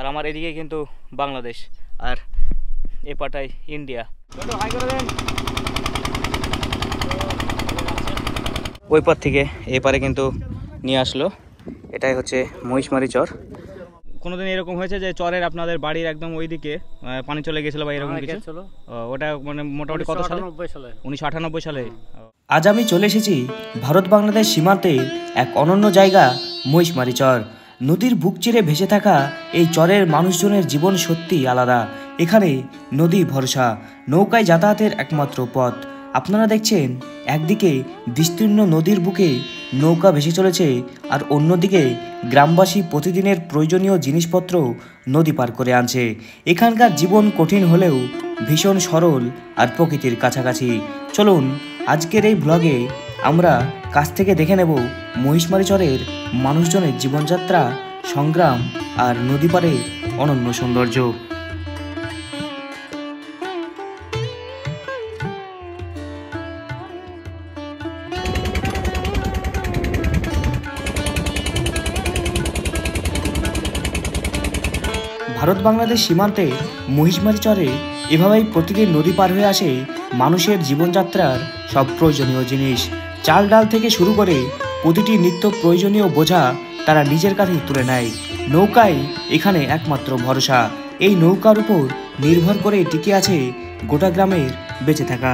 আর আমার এদিকে কিন্তু বাংলাদেশ, আর এ পাটায় ইন্ডিয়া। ওই পার থেকে এপারে কিন্তু নিয়ে আসলো। এটাই হচ্ছে মহিষমারি চর। কোনোদিন এরকম হয়েছে যে চরের আপনাদের বাড়ির একদম ওইদিকে পানি চলে গেছিল বা এরকম কিছু? ওটা মানে মোটামুটি কত সালে? 1998 সালে। আজ আমি চলে এসেছি ভারত বাংলাদেশ সীমান্তে এক অনন্য জায়গা মহিষমারি চর। নদীর বুক চিরে ভেসে থাকা এই চরের মানুষজনের জীবন সত্যি আলাদা। এখানে নদী ভরসা, নৌকায় যাতায়াতের একমাত্র পথ। আপনারা দেখছেন একদিকে বিস্তীর্ণ নদীর বুকে নৌকা ভেসে চলেছে, আর অন্যদিকে গ্রামবাসী প্রতিদিনের প্রয়োজনীয় জিনিসপত্র নদী পার করে আনছে। এখানকার জীবন কঠিন হলেও ভীষণ সরল আর প্রকৃতির কাছাকাছি। চলুন আজকের এই ব্লগে আমরা কাছ থেকে দেখে নেব মহিষমারি চরের মানুষজনের জীবনযাত্রা, সংগ্রাম আর নদী পাড়ের অনন্য সৌন্দর্য। ভারত বাংলাদেশ সীমান্তে মহিষমারি চরে এভাবেই প্রতিদিন নদী পার হয়ে আসে মানুষের জীবনযাত্রার সব প্রয়োজনীয় জিনিস। চাল ডাল থেকে শুরু করে প্রতিটি নিত্য প্রয়োজনীয় বোঝা তারা নিজের কাছে তুলে নেয়। নৌকায় এখানে একমাত্র ভরসা। এই নৌকার উপর নির্ভর করে টিকে আছে গোটা গ্রামের বেঁচে থাকা।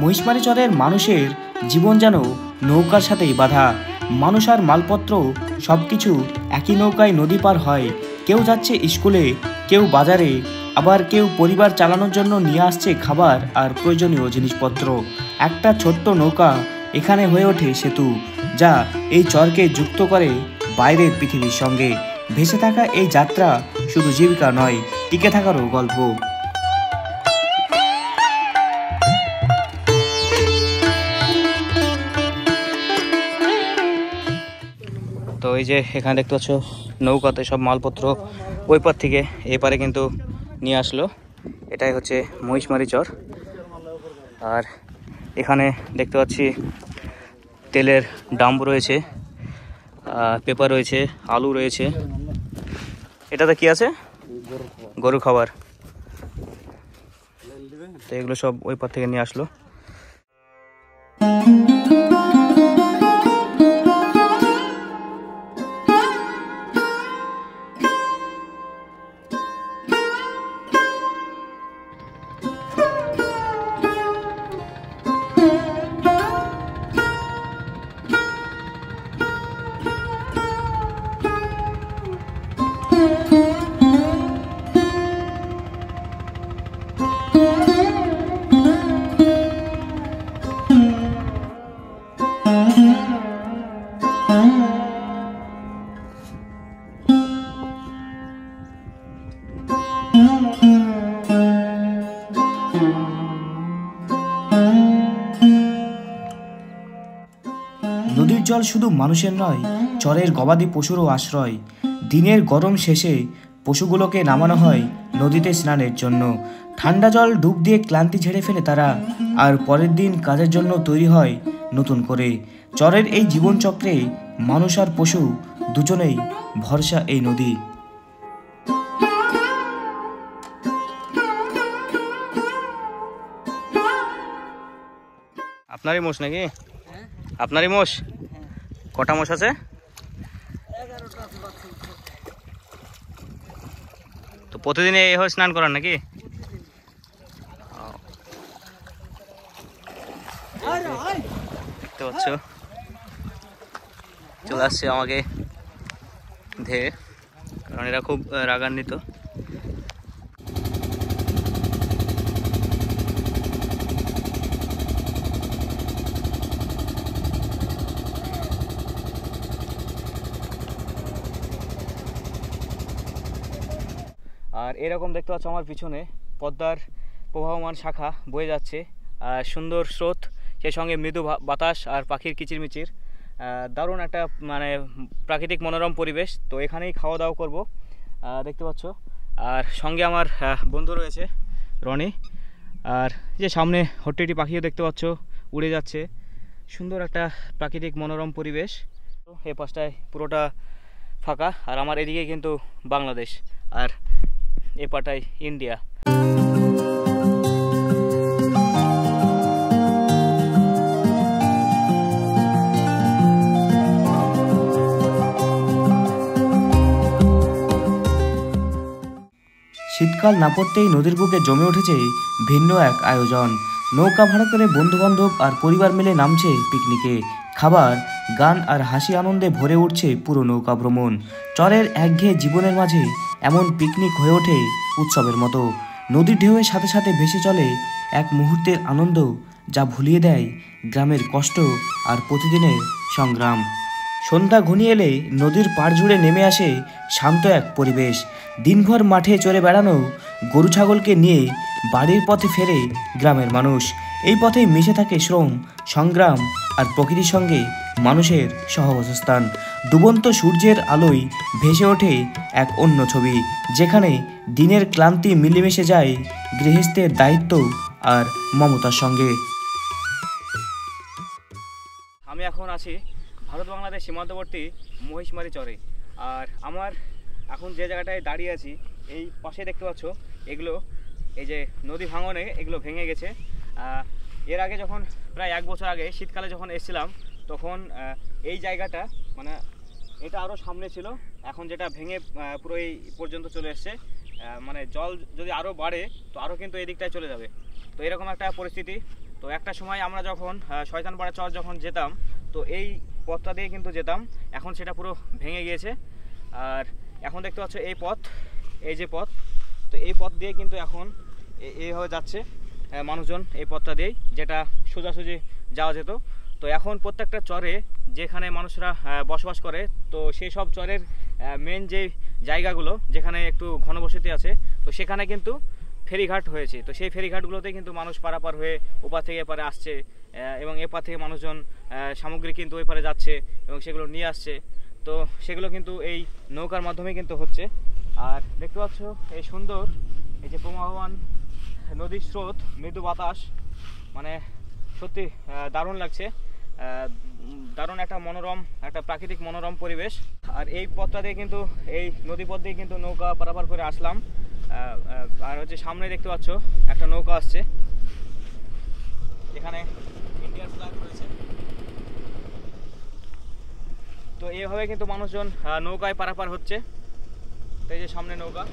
মহিষমারি চরের মানুষের জীবন যেন নৌকার সাথেই বাঁধা। মানুষ আর মালপত্র সব কিছু একই নৌকায় নদী পার হয়। কেউ যাচ্ছে স্কুলে, কেউ বাজারে, আবার কেউ পরিবার চালানোর জন্য নিয়ে আসছে খাবার আর প্রয়োজনীয় জিনিসপত্র। একটা ছোট্ট নৌকা এখানে হয়ে ওঠে সেতু, যা এই চরকে যুক্ত করে বাইরের পৃথিবীর সঙ্গে। ভেসে থাকা এই যাত্রা শুধু জীবিকা নয়, টিকে থাকারও গল্প। তো এই যে এখানে দেখতে পাচ্ছ নৌকাতে সব মালপত্র ওই পার থেকে এই পারে কিন্তু নিয়ে আসলো। এটাই হচ্ছে মহিষমারি চর। আর এখানে দেখতে পাচ্ছি তেলের ডাম্প রয়েছে, পেপার রয়েছে, আলু রয়েছে। এটাতে কি আছে? গরু খাবার। তো এগুলো সব ওই পার থেকে নিয়ে আসলো। নদীর জল শুধু মানুষের নয়, চরের গবাদি পশুরও আশ্রয়। দিনের গরম শেষে পশুগুলোকে নামানো হয় নদীতে স্নানের জন্য। ঠান্ডা জল ডুব দিয়ে ক্লান্তি ঝেড়ে ফেলে তারা, আর পরের দিন কাজের জন্য তৈরি হয় নতুন করে। চরের এই জীবনচক্রে মানুষ আর পশু দুজনেই ভরসা এই নদী। আপনারই মোষ নাকি? আপনারই মোষ? কটা মোষ আছে? তো প্রতিদিন এইভাবে স্নান করান নাকি? দেখতে পাচ্ছ চলে আসছে আমাকে ধেয়ে, কারণ এরা খুব রাগান্বিত। আর এরকম দেখতে পাচ্ছ আমার পিছনে পদ্মার প্রবাহমান শাখা বয়ে যাচ্ছে, আর সুন্দর স্রোত, সেই সঙ্গে মৃদু বাতাস আর পাখির কিচিরমিচির। দারুণ একটা মানে প্রাকৃতিক মনোরম পরিবেশ। তো এখানেই খাওয়া দাওয়া করবো, দেখতে পাচ্ছ। আর সঙ্গে আমার বন্ধু রয়েছে রনি। আর যে সামনে হট্টিটি পাখিও দেখতে পাচ্ছ উড়ে যাচ্ছে। সুন্দর একটা প্রাকৃতিক মনোরম পরিবেশ। এ পাশটায় পুরোটা ফাঁকা, আর আমার এদিকে কিন্তু বাংলাদেশ, আর এ পাটায় ইন্ডিয়া। শীতকাল না পড়তেই নদীর বুকে জমে উঠেছে ভিন্ন এক আয়োজন। নৌকা ভাড়া করে বন্ধুবান্ধব আর পরিবার মিলে নামছে পিকনিকে। খাবার, গান আর হাসি আনন্দে ভরে উঠছে পুরো নৌকা ভ্রমণ। চরের একঘেয়ে জীবনের মাঝে এমন পিকনিক হয়ে ওঠে উৎসবের মতো। নদীর ঢেউয়ের সাথে সাথে ভেসে চলে এক মুহূর্তের আনন্দ, যা ভুলিয়ে দেয় গ্রামের কষ্ট আর প্রতিদিনের সংগ্রাম। সন্ধ্যা ঘনিয়ে এলে নদীর পাড় জুড়ে নেমে আসে শান্ত এক পরিবেশ। দিনভর মাঠে চড়ে বেড়ানো গরু ছাগলকে নিয়ে বাড়ির পথে ফেরে গ্রামের মানুষ। এই পথে মিশে থাকে শ্রম, সংগ্রাম আর প্রকৃতির সঙ্গে মানুষের সহাবস্থান। ডুবন্ত সূর্যের আলোয় ভেসে ওঠে এক অন্য ছবি, যেখানে দিনের ক্লান্তি মিলেমিশে যায় গৃহস্থের দায়িত্ব আর মমতার সঙ্গে। আমি এখন আছি ভারত বাংলাদেশ সীমান্তবর্তী মহিষমারি চরে। আর আমার এখন যে জায়গাটায় দাঁড়িয়ে আছি, এই পাশে দেখতে পাচ্ছ এগুলো এই যে নদী ভাঙনে এগুলো ভেঙে গেছে। এর আগে যখন প্রায় 1 বছর আগে শীতকালে যখন এসেছিলাম, তখন এই জায়গাটা মানে এটা আরও সামনে ছিল, এখন যেটা ভেঙে পুরো এই পর্যন্ত চলে এসছে। মানে জল যদি আরও বাড়ে তো আরও কিন্তু এই দিকটায় চলে যাবে। তো এরকম একটা পরিস্থিতি। তো একটা সময় আমরা যখন শয়তানপাড়া চর যখন যেতাম, তো এই পথটা দিয়ে কিন্তু যেতাম, এখন সেটা পুরো ভেঙে গিয়েছে। আর এখন দেখতে পাচ্ছ এই পথ, এই যে পথ, তো এই পথ দিয়ে কিন্তু এখন এইভাবে যাচ্ছে মানুষজন, এই পথটা দিয়েই, যেটা সোজাসুজি যাওয়া যেত। তো এখন প্রত্যেকটা চরে যেখানে মানুষরা বসবাস করে, তো সেই সব চরের মেন যে জায়গাগুলো যেখানে একটু ঘনবসতি আছে, তো সেখানে কিন্তু ফেরিঘাট হয়েছে। তো সেই ফেরিঘাটগুলোতে কিন্তু মানুষ পারাপার হয়ে ওপার থেকে এপারে আসছে, এবং এপার থেকে মানুষজন সামগ্রী কিন্তু ওই পারে যাচ্ছে এবং সেগুলো নিয়ে আসছে। তো সেগুলো কিন্তু এই নৌকার মাধ্যমে কিন্তু হচ্ছে। আর দেখতে পাচ্ছ এই সুন্দর এই যে প্রবাহমান নদীর স্রোত, মৃদু বাতাস, মানে সত্যি দারুণ লাগছে। দারুণ একটা মনোরম, একটা প্রাকৃতিক মনোরম পরিবেশ। আর এই পথটা দিয়ে কিন্তু, এই নদী পথ দিয়ে কিন্তু নৌকা পারাপার করে আসলাম। আর হচ্ছে সামনে দেখতে পাচ্ছ একটা নৌকা আসছে, এখানে ইন্ডিয়ার ফ্ল্যাগ রয়েছে। তো এইভাবে কিন্তু মানুষজন নৌকায় পারাপার হচ্ছে। তো এই যে সামনে নৌকা,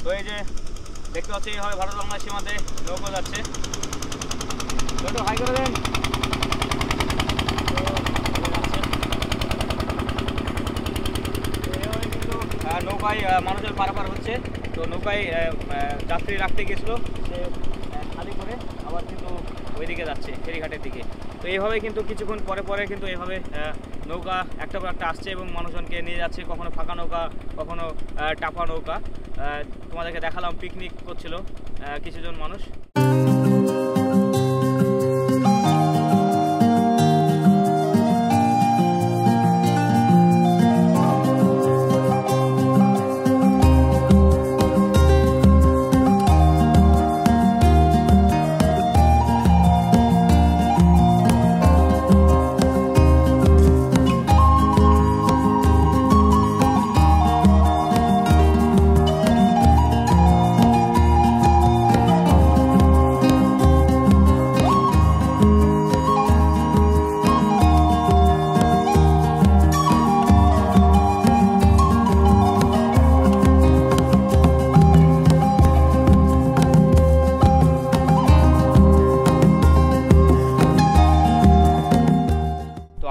তো এই যে দেখতে পাচ্ছি এইভাবে ভারত বাংলাদেশ সীমান্তে নৌকা যাচ্ছে। তো একটু হাই করে দেন। নৌকায় মানুষজন পারাপার হচ্ছে। তো নৌকায় যাত্রী রাখতে গেছিলো, সে খালি করে আবার কিন্তু ওইদিকে যাচ্ছে ফেরিঘাটের দিকে। তো এইভাবে কিন্তু কিছুক্ষণ পরে পরে কিন্তু এইভাবে নৌকা একটা পর একটা আসছে এবং মানুষজনকে নিয়ে যাচ্ছে, কখনো ফাঁকা নৌকা, কখনো টাপা নৌকা। তোমাদেরকে দেখালাম পিকনিক করছিল কিছুজন মানুষ।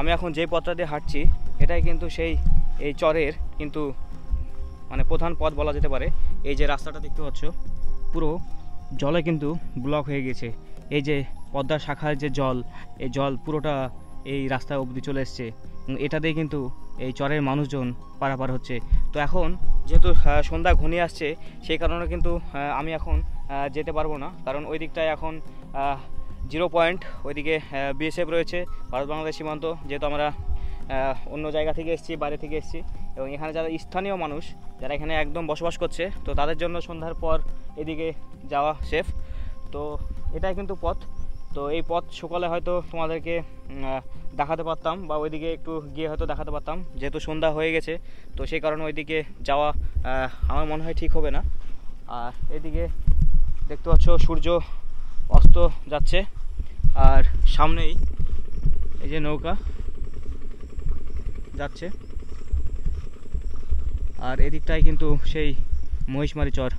আমি এখন যে পথটা দিয়ে হাঁটছি, এটাই কিন্তু সেই এই চরের কিন্তু মানে প্রধান পথ বলা যেতে পারে। এই যে রাস্তাটা দেখতে পাচ্ছ পুরো জলে কিন্তু ব্লক হয়ে গেছে। এই যে পদ্মা শাখার যে জল, এই জল পুরোটা এই রাস্তা অবধি চলে এসছে। এটা দিয়ে কিন্তু এই চরের মানুষজন পারাপার হচ্ছে। তো এখন যেহেতু সন্ধ্যা ঘনিয়ে আসছে, সেই কারণে কিন্তু আমি এখন যেতে পারবো না, কারণ ওই দিকটায় এখন 0 পয়েন্ট, ওইদিকে বিএসএফ রয়েছে, ভারত বাংলাদেশ সীমান্ত। যেহেতু আমরা অন্য জায়গা থেকে এসেছি, বাইরে থেকে এসেছি, এবং এখানে যারা স্থানীয় মানুষ যারা এখানে একদম বসবাস করছে, তো তাদের জন্য সন্ধ্যার পর এদিকে যাওয়া সেফ। তো এটাই কিন্তু পথ। তো এই পথ সকালে হয়তো তোমাদেরকে দেখাতে পারতাম, বা ওইদিকে একটু গিয়ে হয়তো দেখাতে পারতাম, যেহেতু সন্ধ্যা হয়ে গেছে তো সেই কারণে ওইদিকে যাওয়া আমার মনে হয় ঠিক হবে না। আর এদিকে দেখতে পাচ্ছ সূর্য অস্ত যাচ্ছে, আর সামনেই এই যে নৌকা যাচ্ছে, আর এদিকটাই কিন্তু সেই মহিষমারি চর।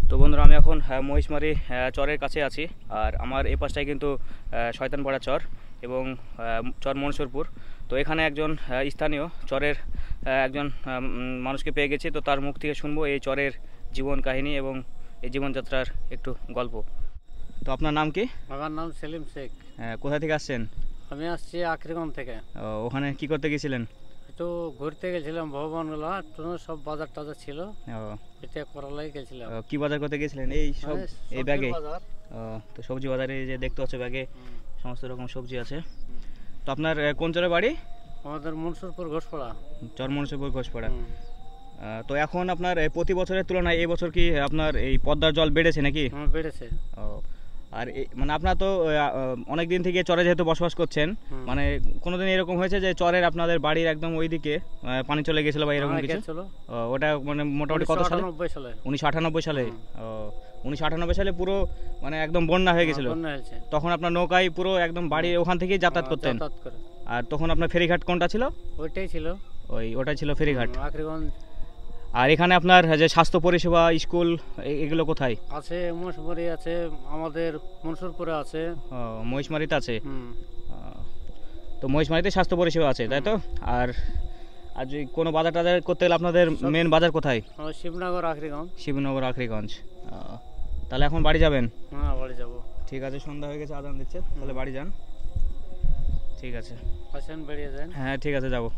তো বন্ধুরা, আমি এখন মহিষমারি চরের কাছে আছি, আর আমার এই পাশটায় কিন্তু শয়তানপাড়া চর এবং চর মনসুরপুর। তো এখানে একজন স্থানীয় চরের একজন মানুষকে পেয়ে গেছি, তো তার মুখ থেকে শুনবো এই চরের জীবন কাহিনী এবং এই জীবনযাত্রার একটু গল্প। তো আপনার নাম কি? আমার নাম সেলিম শেখ। কোথা থেকে আসছেন? আমি আসছি আখরিগঞ্জ থেকে। ওখানে কি করতে গেছিলেন? একটু ঘুরতে গেছিলাম, ভবনগুলো সব বাজার টাজার ছিল, ও, এটা করার লাগে গেছিলাম। কি বাজার করতে গেছিলেন? এই সব এই ব্যাগে? বাজার। তো সবজি বাজারে যে দেখতে পাচ্ছ ব্যাগে সমস্ত রকম সবজি আছে। তো আপনার কোন চরে বাড়ি? আমাদের মনসুরপুর ঘোষপাড়া। চর মনসুরপুর ঘোষপাড়া। তো এখন আপনার প্রতি বছরের তুলনায় এই বছর কি আপনার এই পদ্মার জল বেড়েছে নাকি? বেড়েছে। ও, আর মানে আপনারা তো অনেক দিন থেকে চরে যেহেতু বসবাস করছেন, মানে কোনোদিন এরকম হয়েছে যে চরের আপনাদের বাড়ির একদম ওইদিকে পানি চলে গেছিল বা এরকম কিছু? ওটা মানে মোটামুটি কত সালে? 1998 সালে। ও, 1998 সালে পুরো মানে একদম বন্যা হয়ে গেছিল। তখন আপনার নৌকায় পুরো একদম বাড়ির ওখান থেকেই যাতায়াত করতেন। আর তখন আপনার ফেরিঘাট কোনটা ছিল? ওইটাই ছিল। ওটাই ছিল ফেরিঘাট। আখরিগঞ্জ। আর এখানে আপনার যে স্বাস্থ্য পরিষেবা, স্কুল এগুলো কোথায় আছে? মহিষমারি আছে, আমাদের মনসুরপুরে আছে। মহিষমারিতে আছে। তো মহিষমারিতে স্বাস্থ্য পরিষেবা আছে, তাই তো? আর আর যদি কোনো বাজার টাজার করতে গেলে আপনাদের মেন বাজার কোথায়? শিবনগর আখরিগঞ্জ। শিবনগর আখরিগঞ্জ। তাহলে এখন বাড়ি যাবেন? হ্যাঁ, বাড়ি যাব। ঠিক আছে, সন্ধ্যা হয়ে গেছে, আজান দিচ্ছে, তাহলে বাড়ি যান। ঠিক আছে, আসেন, বেরিয়ে যান। হ্যাঁ ঠিক আছে, যাবো।